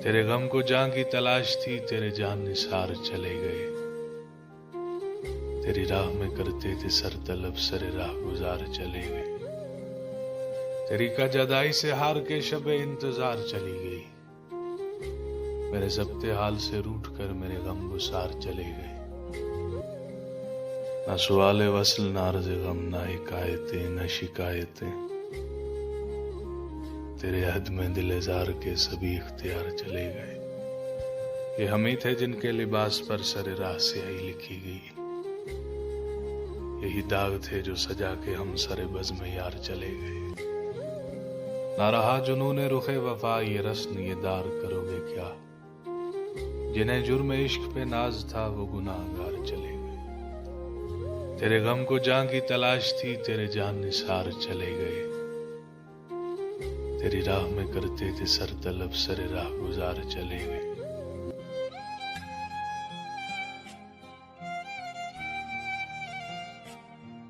तेरे गम को जान की तलाश थी, तेरे जान निसार चले गए। तेरी राह में करते थे सर तलब, सरे राह गुजार चले गए। तेरी का जदाई से हार के शबे इंतजार चली गई। मेरे जब्ते हाल से रूठ कर मेरे गम गुसार चले गए। ना सुआले वसल ना अर्ज़ गम, ना हिकायतें न शिकायतें। तेरे हद में दिलेजार के सभी इख्तियार चले गए। ये हम ही थे जिनके लिबास पर सरे राह स्याही लिखी गई। यही दाग थे जो सजा के हम सरे बज़ में यार चले गए। ना रहा जुनून रुखे वफा, ये रस्म ये दार करोगे क्या। जिन्हें जुर्म इश्क पे नाज था वो गुनाहगार चले गए। तेरे गम को जान की तलाश थी, तेरे जान निसार चले गए। तेरी राह में करते थे सर तलब, सरे राह गुजार चले गए।